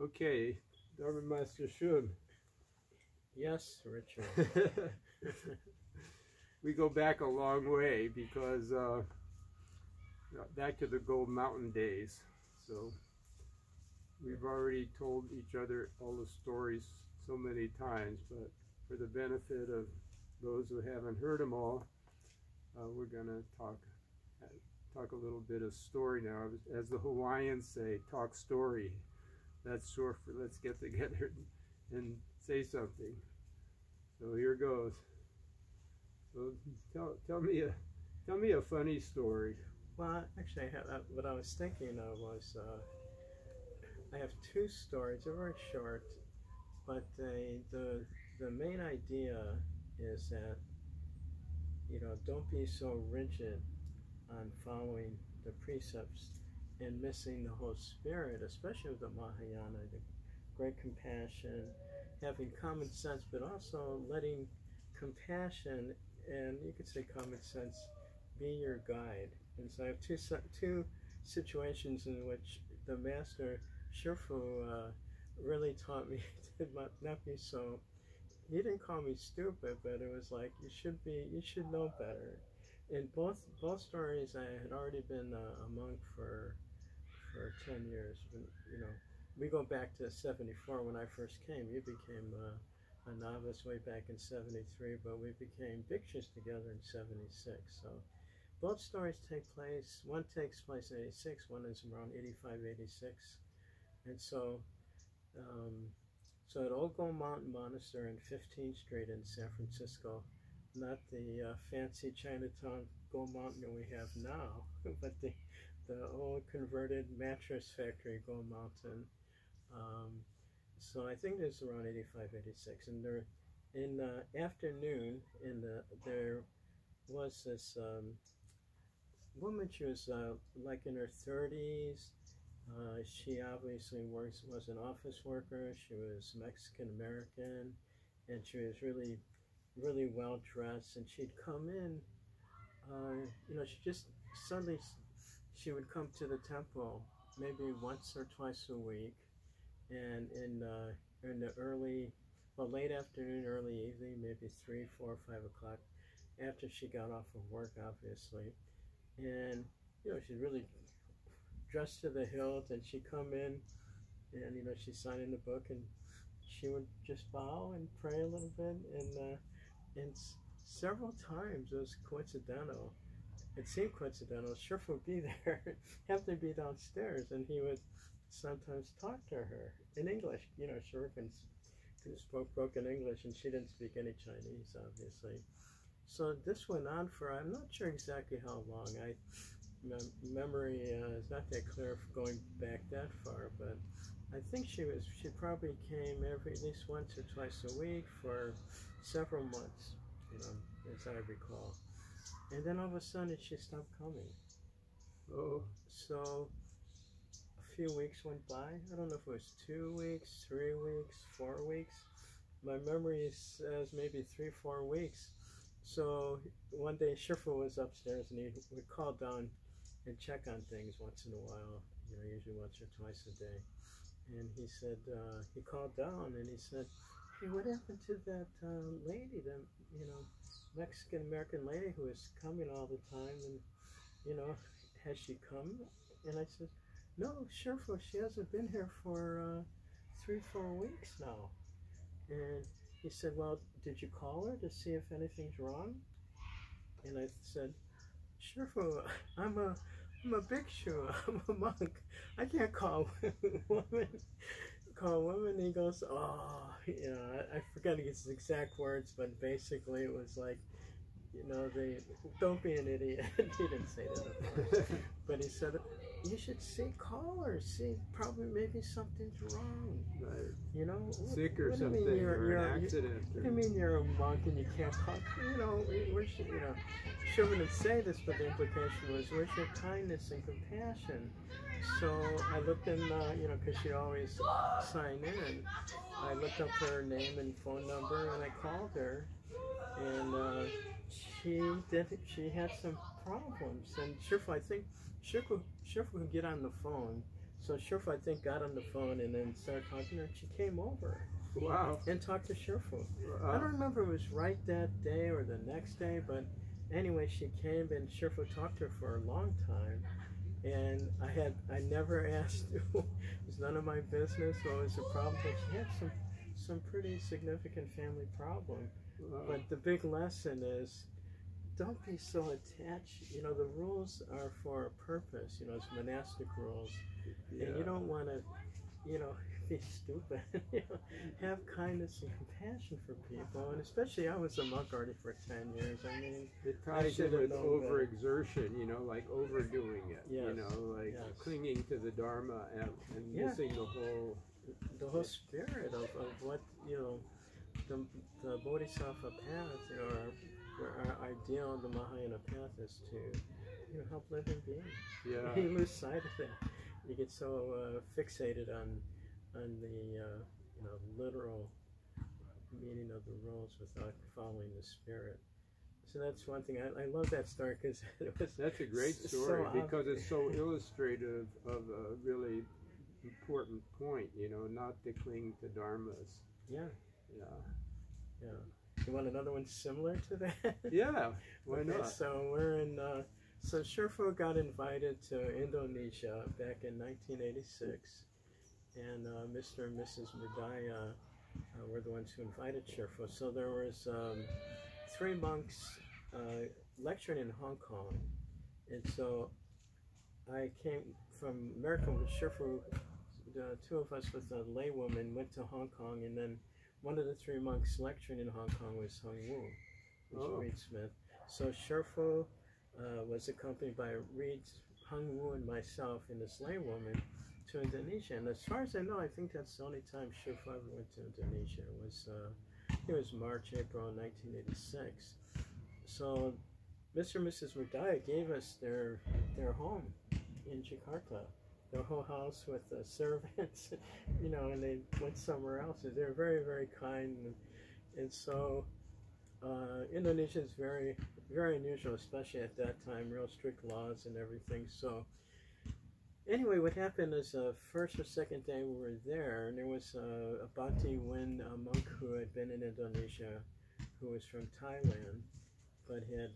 Okay, Dharma Master Shun. Yes, Richard. We go back a long way because back to the Gold Mountain days. So we've already told each other all the stories so many times, but for the benefit of those who haven't heard them all, we're going to talk a little bit of story now. As the Hawaiians say, talk story. That's short for let's get together and say something. So here goes. So tell me a funny story. Well, actually, what I was thinking of was I have two stories. They're very short, but the main idea is that, you know, don't be so rigid on following the precepts and missing the whole spirit, especially with the Mahayana, the great compassion, having common sense, but also letting compassion, and you could say common sense, be your guide. And so I have two situations in which the Master Shifu really taught me to not be so. He didn't call me stupid, but it was like you should know better. In both stories, I had already been a monk for 10 years. You know, we go back to 74 when I first came. You became a novice way back in 73, but we became bhikshus together in 76. So both stories take place. One takes place in 86. One is around 85, 86. And so, so at Old Gold Mountain Monastery in 15th Street in San Francisco, not the fancy Chinatown Gold Mountain that we have now, but the old converted mattress factory Gold Mountain. So I think it's around 85, 86. And there, in the afternoon, there was this woman. She was like in her 30s. She obviously was an office worker. She was Mexican American, and she was really, really well dressed. And she'd come in, you know, she would come to the temple maybe once or twice a week, and in the late afternoon, early evening, maybe 3, 4, 5 o'clock, after she got off of work, obviously, and you know, she's really dressed to the hilt, and she'd come in, and you know, she'd sign in the book, and she would just bow and pray a little bit, and several times it was coincidental. It seemed coincidental. Shifu would be there, have to be downstairs, and he would sometimes talk to her in English. You know, Shifu spoke broken English, and she didn't speak any Chinese, obviously. So this went on for, I'm not sure exactly how long. My memory is not that clear for going back that far, but I think she probably came at least once or twice a week for several months, you know, as I recall. And then all of a sudden she stopped coming. Oh. So a few weeks went by. I don't know if it was 2 weeks, 3 weeks, 4 weeks. My memory says maybe 3, 4 weeks. So one day Shifu was upstairs, and he would call down and check on things once in a while, you know, usually once or twice a day. And he said, he called down and he said, hey, what happened to that lady, that, you know, Mexican-American lady who was coming all the time, and, you know, has she come? And I said, no, Shifu, she hasn't been here for 3, 4 weeks now. And he said, well, did you call her to see if anything's wrong? And I said, Shifu, I'm a bhikshu, I'm a monk. I can't call women. And he goes, oh, you know, I forget his exact words, but basically it was like, you know, don't be an idiot. He didn't say that, of course. But he said, you should call her, see, probably maybe something's wrong. Right. You know? Sick or something, or an accident. What do you mean you're a monk and you can't call? You know, Shiva didn't say this, but the implication was, where's your kindness and compassion? So I looked in, you know, because she always signed in. I looked up her name and phone number, and I called her, and she had some problems. And Shifu, I think Shifu could get on the phone So Shifu, I think, got on the phone and then started talking, and she came over. Wow. And talked to Shifu. Wow. I don't remember if it was right that day or the next day, but anyway, she came and Shifu talked to her for a long time. And I never asked, it was none of my business what was the problem, but she had some pretty significant family problem. Wow. But the big lesson is, don't be so attached. You know, the rules are for a purpose, you know, it's monastic rules. Yeah. And you don't want to, you know, be stupid. You know, have kindness and compassion for people. And especially, I was a monk already for 10 years. I mean, it ties in with overexertion, you know, like overdoing it, yes. you know, like clinging to the Dharma and missing the whole spirit of what, you know, the Bodhisattva path, you know, our ideal, the Mahayana path is to, you know, help living beings. Yeah. You lose sight of that. You get so fixated on the you know, literal meaning of the rules without following the spirit. So that's one thing. I love that story because that's a great story because it's so illustrative of a really important point. You know, not to cling to dharmas. Yeah. Yeah. Yeah. You want another one similar to that? Yeah. Why not? So we're in. So Shifu got invited to Indonesia back in 1986. And Mr. and Mrs. Murdaya were the ones who invited Shifu. So there was 3 monks lecturing in Hong Kong. And so I came from America with Shifu. The 2 of us with a laywoman went to Hong Kong, and then one of the 3 monks lecturing in Hong Kong was Reed Smith. So Shifu was accompanied by Heng Wu and myself and this laywoman to Indonesia, and as far as I know, I think that's the only time Shifu ever went to Indonesia. It was March, April 1986. So Mr. and Mrs. Murdaya gave us their home in Jakarta, their whole house with servants, you know, and they went somewhere else. They were very, very kind, and so Indonesia is very, very unusual, especially at that time, real strict laws and everything. So anyway, what happened is first or second day we were there, and there was a Bhakti Win monk who had been in Indonesia, who was from Thailand, but had,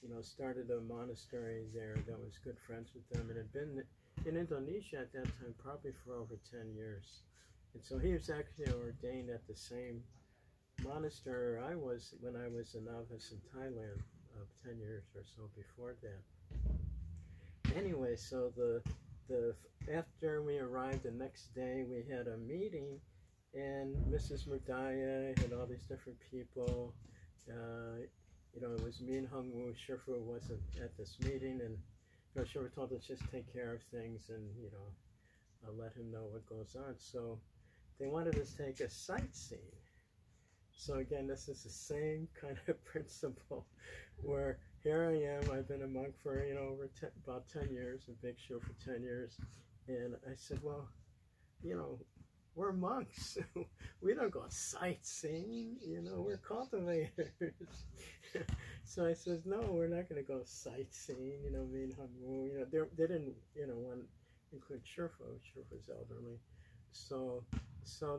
you know, started a monastery there that was good friends with them, and had been in Indonesia at that time probably for over 10 years. And so he was actually ordained at the same monastery I was when I was a novice in Thailand 10 years or so before that. Anyway, so after we arrived the next day, we had a meeting, and Mrs. Murdaya had all these different people. You know, it was me and Heng Wu. Shifu wasn't at this meeting, and you know, Shifu told us just take care of things and, you know, let him know what goes on. So they wanted us to take a sightseeing. So again, this is the same kind of principle, where here I am, I've been a monk for, you know, about 10 years, a bhikshu for 10 years, and I said, well, you know, we're monks. We don't go sightseeing, you know, we're cultivators. So I says, no, we're not going to go sightseeing, you know, me and Heng Wu, you know, they didn't, you know, want to include Shifu. Shifu's elderly. So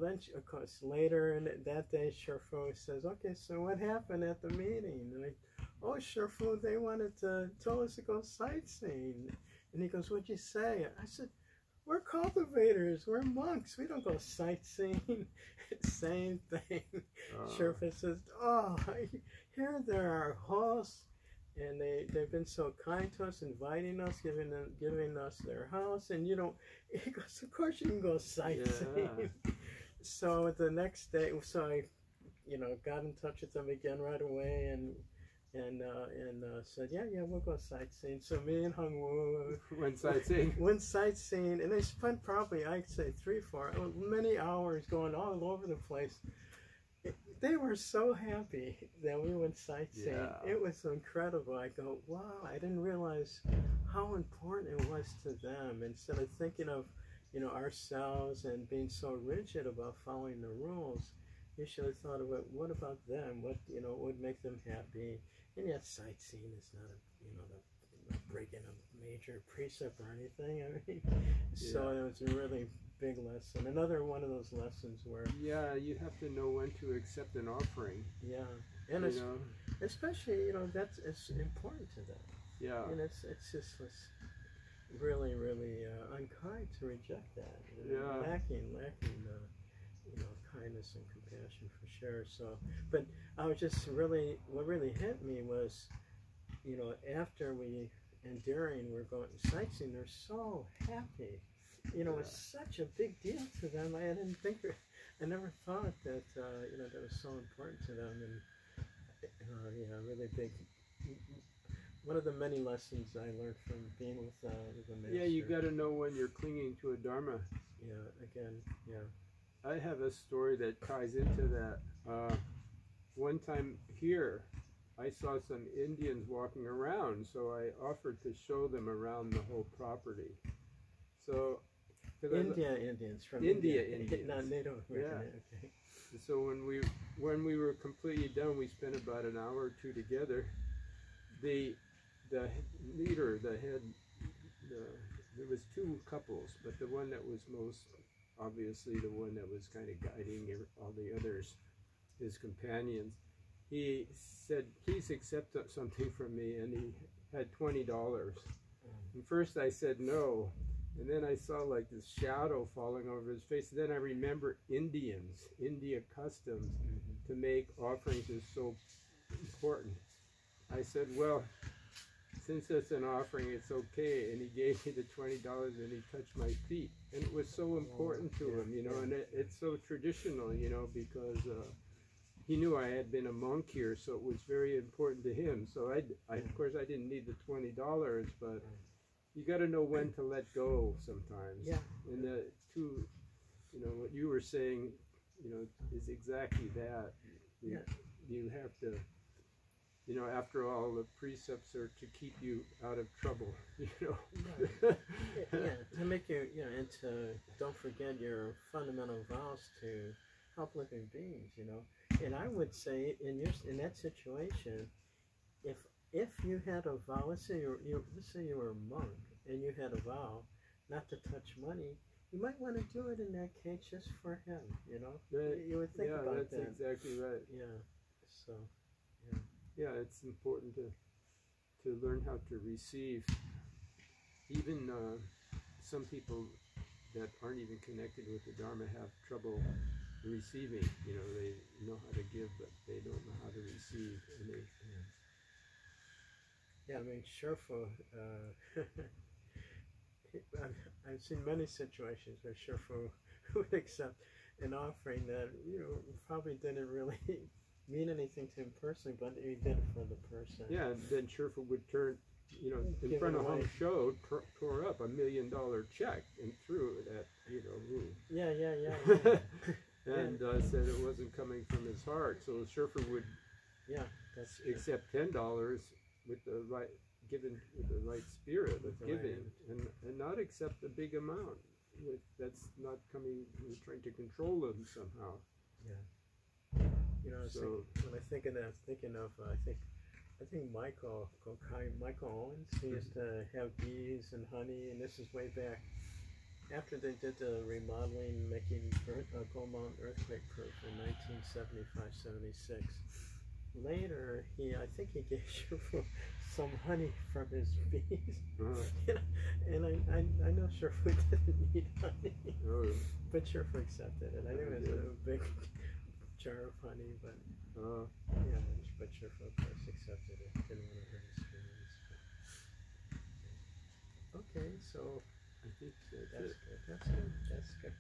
then, of course, later in that day, Shifu says, okay, so what happened at the meeting? And oh, Shifu, they told us to go sightseeing. And he goes, what'd you say? I said, we're cultivators, we're monks, we don't go sightseeing. Same thing. Shifu says, oh, here there are hosts, and they've been so kind to us, inviting us, giving us their house, and you don't, he goes, of course you can go sightseeing. Yeah. So the next day, so I, you know, got in touch with them again right away, and said, yeah, we'll go sightseeing. So me and Heng Wu went sightseeing, and they spent probably, I'd say 3-4 many hours going all over the place. They were so happy that we went sightseeing. Yeah. It was incredible. I go, wow, I didn't realize how important it was to them. Instead of thinking of, you know, ourselves and being so rigid about following the rules, you should have thought of it, what about them? What, you know, would make them happy? And yet sightseeing is not a, you know, breaking a major precept or anything. I mean, so it was a really big lesson. Another one of those lessons where you have to know when to accept an offering. And it's, especially it's important to them. And it's just really unkind to reject that. Lacking kindness and compassion for sure. So, but I was just what really hit me was, after and during we're going sightseeing, they're so happy. It's such a big deal to them. I never thought that that was so important to them, and really big. One of the many lessons I learned from being with the master. Yeah, you got to know when you're clinging to a dharma. I have a story that ties into that. One time here, I saw some Indians walking around, so I offered to show them around the whole property. So, Indians from India, not Native American. Okay. So when we were completely done, we spent about an hour or two together. The leader, the head, there was two couples, but the one that was most obviously the one that was kind of guiding all the others, his companions, he said, "Please accept something from me," and he had $20. And first I said no, and then I saw like this shadow falling over his face. And then I remember India customs to make offerings is so important. I said, well, since it's an offering, it's okay. And he gave me the $20 and he touched my feet. And it was so important to him, and it's so traditional, because he knew I had been a monk here, so it was very important to him. So of course, I didn't need the $20, but you got to know when to let go sometimes. And what you were saying, is exactly that. You have to, after all, the precepts are to keep you out of trouble, to make you, and to don't forget your fundamental vows to help living beings, And I would say in that situation, if you had a vow, let's say you were a monk and you had a vow not to touch money, you might want to do it in that case just for him, You would think about that. Yeah, that's exactly right. So, it's important to learn how to receive. Even some people that aren't even connected with the Dharma have trouble receiving. They know how to give, but they don't know how to receive. And Sherpa, I've seen many situations where Sherpa would accept an offering that, probably didn't really mean anything to him personally, but he did it for the person. Yeah, and then Sherpa would turn, in front of Heng Shun, tore up $1 million check and threw it at, me. And said it wasn't coming from his heart. So Sherpa would accept $10 with the right, given with the right spirit of giving, and not accept a big amount that's not coming, trying to control them somehow. When I think of that, I think Michael Owens, he used to have bees and honey, and this is way back after they did the remodeling, making Gold Mountain earthquake proof in 1975-76. Later, I think he gave Sherpa some honey from his bees, and I know Sherpa didn't need honey, but Sherpa accepted it. I think it was a big jar of honey, but but Sherpa of course accepted it. Didn't want to hurt his feelings. Okay, so I think that's good. That's good.